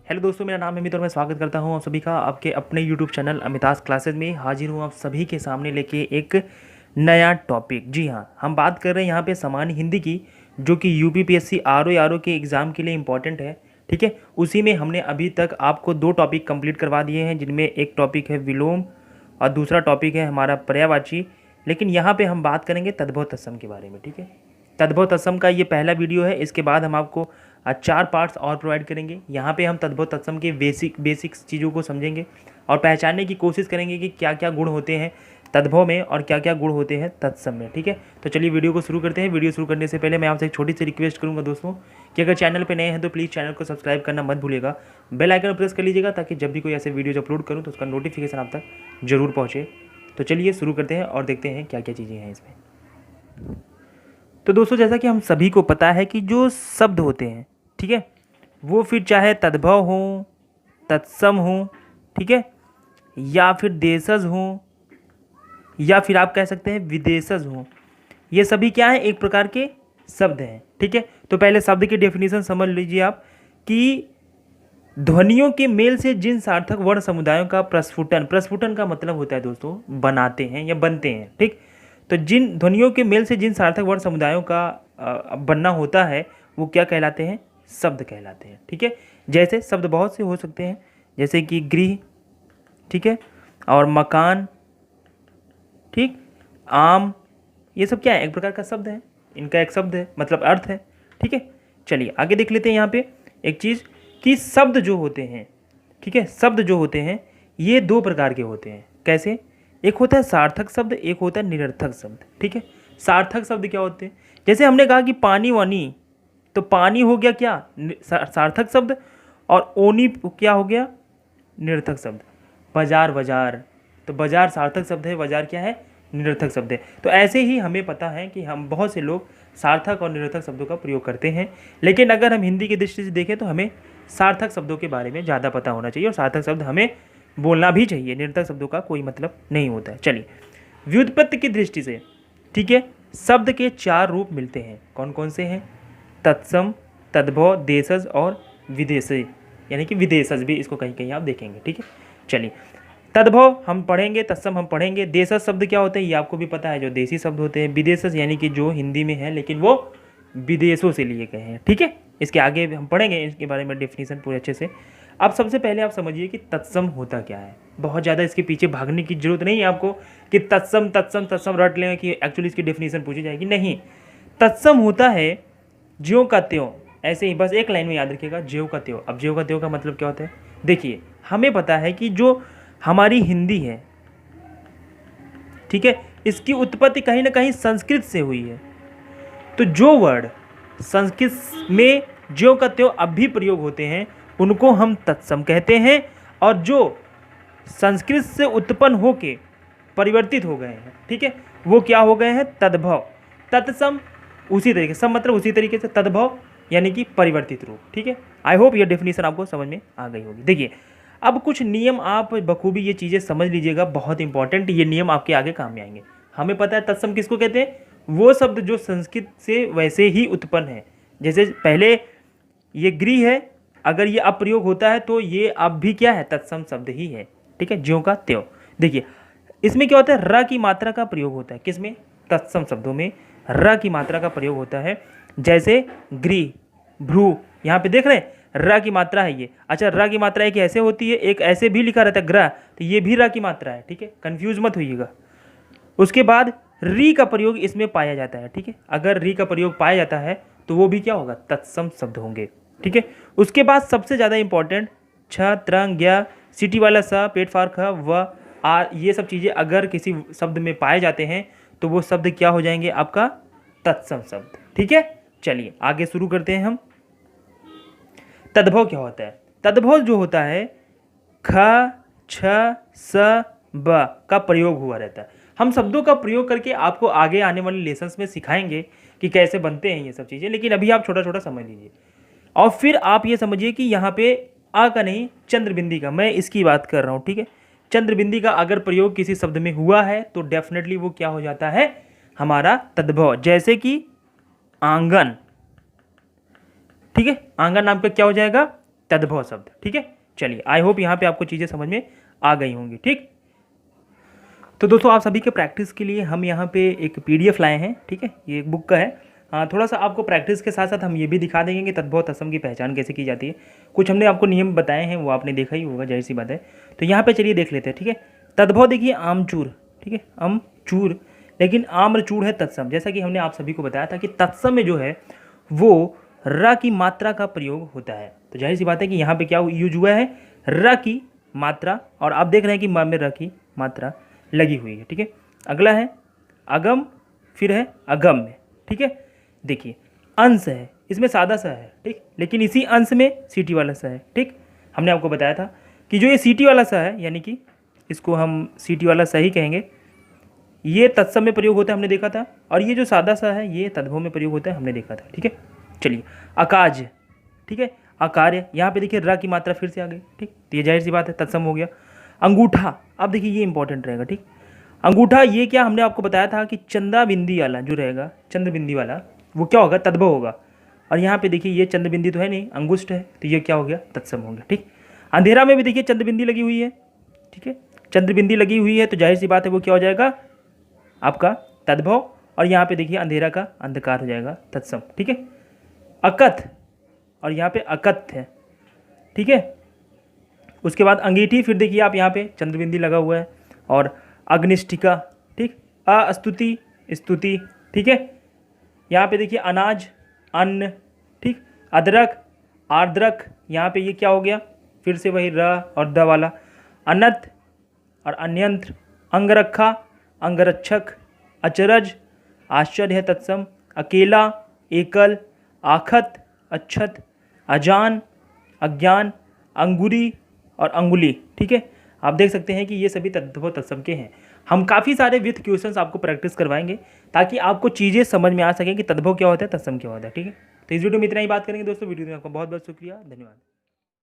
Hello दोस्तों, मेरा नाम है अमित और मैं स्वागत करता हूं आप सभी का आपके अपने यूट्यूब चैनल अमिताज क्लासेज में। हाजिर हूं आप सभी के सामने लेके एक नया टॉपिक। जी हाँ, हम बात कर रहे हैं यहाँ पे सामान्य हिंदी की, जो कि यूपीपीएससी आरओ के एग्ज़ाम के लिए इम्पॉर्टेंट है। ठीक है, उसी में हमने अभी तक आपको 2 टॉपिक कंप्लीट करवा दिए हैं, जिनमें एक टॉपिक है विलोम और दूसरा टॉपिक है हमारा पर्यायवाची। लेकिन यहाँ पे हम बात करेंगे तद्भव तत्सम के बारे में। ठीक है, तद्भव तत्सम का ये पहला वीडियो है। इसके बाद हम आपको 4 पार्ट्स और प्रोवाइड करेंगे। यहाँ पे हम तद्भव तत्सम के बेसिक्स चीज़ों को समझेंगे और पहचानने की कोशिश करेंगे कि क्या क्या गुण होते हैं तद्भव में और क्या क्या गुण होते हैं तत्सम में। ठीक है, तो चलिए वीडियो को शुरू करते हैं। वीडियो शुरू करने से पहले मैं आपसे एक छोटी सी रिक्वेस्ट करूँगा दोस्तों कि अगर चैनल पर नए हैं तो प्लीज़ चैनल को सब्सक्राइब करना मत भूलिएगा। बेल आइकन प्रेस कर लीजिएगा ताकि जब भी कोई ऐसे वीडियोज अपलोड करूँ तो उसका नोटिफिकेशन आप तक जरूर पहुँचे। तो चलिए शुरू करते हैं और देखते हैं क्या क्या चीज़ें हैं इसमें। तो दोस्तों, जैसा कि हम सभी को पता है कि जो शब्द होते हैं, ठीक है, वो फिर चाहे तद्भव हों, तत्सम हों, ठीक है, या फिर देशज हों, या फिर आप कह सकते हैं विदेशज हों, ये सभी क्या है, एक प्रकार के शब्द हैं। ठीक है, तो पहले शब्द की डेफिनेशन समझ लीजिए आप कि ध्वनियों के मेल से जिन सार्थक वर्ण समुदायों का प्रस्फुटन का मतलब होता है दोस्तों बनाते हैं या बनते हैं। ठीक, तो जिन ध्वनियों के मेल से जिन सार्थक वर्ण समुदायों का बनना होता है वो क्या कहलाते हैं, शब्द कहलाते हैं। ठीक है, जैसे शब्द बहुत से हो सकते हैं, जैसे कि गृह, ठीक है, और मकान, ठीक, आम, ये सब क्या है, एक प्रकार का शब्द है, इनका एक शब्द है, मतलब अर्थ है। ठीक है, चलिए आगे देख लेते हैं यहाँ पे एक चीज़ कि शब्द जो होते हैं, ठीक है, शब्द जो होते हैं ये 2 प्रकार के होते हैं। कैसे, एक होता है सार्थक शब्द, एक होता है निरर्थक शब्द। ठीक है, सार्थक शब्द क्या होते हैं, जैसे हमने कहा कि पानी वानी, तो पानी हो गया क्या, सार्थक शब्द, और ओनी क्या हो गया, निरर्थक शब्द। बाजार, बाजार, तो बाजार सार्थक शब्द है, बाजार क्या है, निरर्थक शब्द है। तो ऐसे ही हमें पता है कि हम बहुत से लोग सार्थक और निरर्थक शब्दों का प्रयोग करते हैं, लेकिन अगर हम हिंदी की दृष्टि से देखें तो हमें सार्थक शब्दों के बारे में ज़्यादा पता होना चाहिए और सार्थक शब्द हमें बोलना भी चाहिए, निरर्थक शब्दों का कोई मतलब नहीं होता है। चलिए व्युत्पत्ति की दृष्टि से, ठीक है, शब्द के 4 रूप मिलते हैं। कौन कौन से हैं, तत्सम, तद्भव, देशज और विदेशी, यानी कि विदेशज भी इसको कहीं कहीं आप देखेंगे। ठीक है, चलिए तद्भव हम पढ़ेंगे, तत्सम हम पढ़ेंगे, देशज शब्द क्या होते हैं ये आपको भी पता है, जो देसी शब्द होते हैं। विदेशज यानी कि जो हिंदी में है लेकिन वो विदेशों से लिए गए हैं। ठीक है, इसके आगे हम पढ़ेंगे इसके बारे में डेफिनेशन पूरे अच्छे से। अब सबसे पहले आप समझिए कि तत्सम होता क्या है। बहुत ज़्यादा इसके पीछे भागने की जरूरत नहीं है आपको कि तत्सम तत्सम तत्सम रट लें कि एक्चुअली इसकी डेफिनेशन पूछी जाएगी, नहीं। तत्सम होता है ज्यों का त्यों, ऐसे ही बस एक लाइन में याद रखिएगा, ज्यों का त्यों। अब ज्यों का त्यों का मतलब क्या होता है, देखिए हमें पता है कि जो हमारी हिंदी है, ठीक है, इसकी उत्पत्ति कहीं ना कहीं संस्कृत से हुई है। तो जो वर्ड संस्कृत में ज्यों का त्यों अब भी प्रयोग होते हैं उनको हम तत्सम कहते हैं, और जो संस्कृत से उत्पन्न होके परिवर्तित हो गए हैं, ठीक है, वो क्या हो गए हैं, तद्भव। तत्सम उसी तरीके, सम मतलब उसी तरीके से, तद्भव यानी कि परिवर्तित रूप। ठीक है, आई होप ये डेफिनेशन आपको समझ में आ गई होगी। देखिए अब कुछ नियम आप बखूबी ये चीज़ें समझ लीजिएगा, बहुत इंपॉर्टेंट, ये नियम आपके आगे काम में आएंगे। हमें पता है तत्सम किसको कहते हैं, वो शब्द जो संस्कृत से वैसे ही उत्पन्न है। जैसे पहले ये गृह है, अगर ये अप्रयोग होता है तो ये अब भी क्या है, तत्सम शब्द ही है। ठीक है, ज्यों का त्यों। देखिए इसमें क्या होता है, र की मात्रा का प्रयोग होता है, किसमें, तत्सम शब्दों में र की मात्रा का प्रयोग होता है। जैसे गृह, भ्रू, यहाँ पे देख रहे हैं र की मात्रा है ये। अच्छा, र की मात्रा एक ऐसे होती है, एक ऐसे भी लिखा रहता है ग्रह, तो ये भी र की मात्रा है। ठीक है, कंफ्यूज मत होइएगा। उसके बाद री का प्रयोग इसमें पाया जाता है। ठीक है, अगर री का प्रयोग पाया जाता है तो वो भी क्या होगा, तत्सम शब्द होंगे। ठीक है, उसके बाद सबसे ज़्यादा इंपॉर्टेंट छ, त्रंग, ज्ञ, सिटी वाला स, पेट फार ख, व, आ, ये सब चीज़ें अगर किसी शब्द में पाए जाते हैं तो वो शब्द क्या हो जाएंगे, आपका तत्सम शब्द। ठीक है, चलिए आगे शुरू करते हैं हम। तद्भव क्या होता है, तद्भव जो होता है ख, छ, स, ब का प्रयोग हुआ रहता है। हम शब्दों का प्रयोग करके आपको आगे आने वाले लेसन्स में सिखाएंगे कि कैसे बनते हैं ये सब चीज़ें, लेकिन अभी आप छोटा छोटा समझ लीजिए। और फिर आप ये समझिए कि यहाँ पे आ का नहीं, चंद्रबिंदी का, मैं इसकी बात कर रहा हूँ। ठीक है, चंद्रबिंदी का अगर प्रयोग किसी शब्द में हुआ है तो डेफिनेटली वो क्या हो जाता है, हमारा तद्भव। जैसे कि आंगन, ठीक है, आंगन नाम का क्या हो जाएगा, तद्भव शब्द। ठीक है, चलिए आई होप यहाँ पे आपको चीज़ें समझ में आ गई होंगी। ठीक, तो दोस्तों आप सभी के प्रैक्टिस के लिए हम यहाँ पे एक PDF लाए हैं। ठीक है, ये एक बुक का है। थोड़ा सा आपको प्रैक्टिस के साथ साथ हम ये भी दिखा देंगे कि तद्भव तत्सम की पहचान कैसे की जाती है। कुछ हमने आपको नियम बताए हैं, वो आपने देखा ही होगा, जाहिर सी बात है। तो यहाँ पे चलिए देख लेते हैं। ठीक है, तद्भव देखिए आमचूर। ठीक है, आमचूर, लेकिन आम्रचूर है तत्सम। जैसा कि हमने आप सभी को बताया था कि तत्सम में जो है वो र की मात्रा का प्रयोग होता है। तो जाहिर सी बात है कि यहाँ पे क्या यूज हुआ है, र की मात्रा, और आप देख रहे हैं कि म में र की मात्रा लगी हुई है। ठीक है, अगला है अगम, फिर है अगम में। ठीक है, देखिए अंश है, इसमें सादा सा है। ठीक, लेकिन इसी अंश में सीटी वाला सा है। ठीक, हमने आपको बताया था कि जो ये सीटी वाला सा है, यानी कि इसको हम सीटी वाला सा ही कहेंगे, ये तत्सम में प्रयोग होता है, हमने देखा था। और ये जो सादा सा है ये तद्भव में प्रयोग होता है, हमने देखा था। ठीक है, चलिए अकाज। ठीक है, अकार्य, यहाँ पे देखिए र की मात्रा फिर से आ गई। ठीक, तो ये जाहिर सी बात है तत्सम हो गया। अंगूठा, अब देखिए ये इंपॉर्टेंट रहेगा। ठीक, अंगूठा ये क्या, हमने आपको बताया था कि चंदा बिंदी वाला जो रहेगा, चंद्र बिंदी वाला, वो क्या होगा, तद्भव होगा। और यहाँ पे देखिए ये चंद्र बिंदी तो है नहीं, अंगुष्ठ है, तो ये क्या हो गया, तत्सम हो गया। ठीक, अंधेरा में भी देखिए चंद्र बिंदी लगी हुई है। ठीक है, चंद्र बिंदी लगी हुई है, तो जाहिर सी बात है वो क्या हो जाएगा आपका तद्भव। और यहाँ पे देखिए अंधेरा का अंधकार हो जाएगा तत्सम। ठीक है, अकथ, और यहाँ पे अकथ है। ठीक है, उसके बाद अंगीठी, फिर देखिए आप यहाँ पे चंद्रबिंदी लगा हुआ है, और अग्निष्ठिका। ठीक, अस्तुति, स्तुति। ठीक है, यहाँ पे देखिए अनाज, अन्न। ठीक, अदरक, आर्द्रक, यहाँ पे ये क्या हो गया, फिर से वही र और द वाला। अनत और अन्यंत्र, अंगरखा, अंगरक्षक, अचरज, आश्चर्य है तत्सम, अकेला, एकल, आखत, अच्छत, अजान, अज्ञान, अंगुरी और अंगुली। ठीक है, आप देख सकते हैं कि ये सभी तद्भव तत्सम के हैं। हम काफ़ी सारे विथ क्वेश्चंस आपको प्रैक्टिस करवाएंगे ताकि आपको चीज़ें समझ में आ सकें कि तद्भव क्या होता है, तत्सम क्या होता है। ठीक है, तो इस वीडियो में इतना ही बात करेंगे दोस्तों। वीडियो में आपका बहुत बहुत शुक्रिया, धन्यवाद।